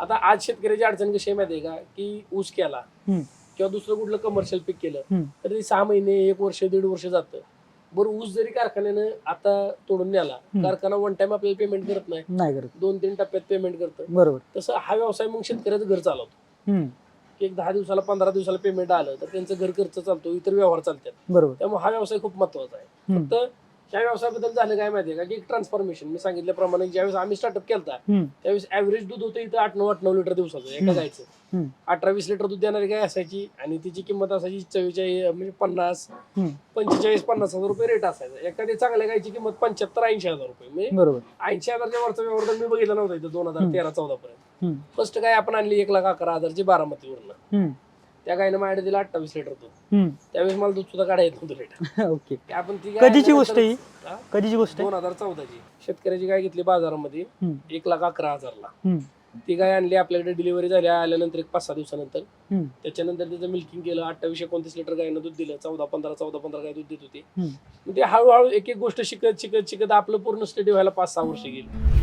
आता आज शेतकऱ्याची अडचण कशी आहे माहिती आहे का, की ऊस केला किंवा दुसरं कुठलं कमर्शियल पीक केलं तर ते 6 महिने 1 वर्ष 1.5 वर्ष जातं. बरं ऊस जरी कारखान्यानं आता तोडून न्याला, कारखाना वन टाइम आपल्याला पेमेंट करत नाही, करत 2-3 टप्प्यात पेमेंट करतं. बरोबर. तसं हा व्यवसाय मग शेतकऱ्याचं घर चालवतो. की एक 10 दिवसाला 15 दिवसाला पेमेंट आलं तर त्यांचं घर खर्च चालतो, इतर व्यवहार चालतात. बरोबर. त्यामुळे हा व्यवसाय खूप महत्वाचा आहे. फक्त त्या व्यवसायाबद्दल झालं काय माहितीये का, की एक ट्रान्सफॉर्मेशन मी सांगितल्याप्रमाणे ज्यावेळेस आम्ही स्टार्टअप केलता त्यावेळेस ॲव्हरेज दूध होतं इथं 8-9 लिटर दिवसाचं एका गायचं. 18-20 लिटर दूध देणारी गाय असायची आणि तिची किंमत असायची 44 म्हणजे 45-50 हजार रुपये रेट असायचा. एखादी चांगल्या गायची किंमत 75-80 हजार रुपये, म्हणजे बरोबर. 80 हजारच्या वरचा व्यवहार मी बघितला नव्हता इथं 2013-14 पर्यंत. फर्स्ट गाय आपण आणली 1,11,000ची बारामतीवरनं. त्या गायनं माझ्याकडे दिला 28 लिटर दूध. त्यावेळेस मला दूध सुद्धा काढायला येत नव्हतं रेट. ओके. आपण ती कधीची गोष्ट आहे? कधीची गोष्ट आहे? 2014ची. शेतकऱ्याची गाय घेतली बाजारामध्ये 1,11,000ला. ती गाय आणली, आपल्याकडे डिलिव्हरी झाली आल्यानंतर एक 5-6 दिवसानंतर. त्याच्यानंतर त्याचं मिल्किंग केलं, 28-29 लिटर गायनं दूध दिलं, 14-15 गाय दूध देत होती. ते हळूहळू एक एक गोष्ट शिकत शिकत शिकत आपलं पूर्ण स्टडी व्हायला 5-6 वर्ष गेली.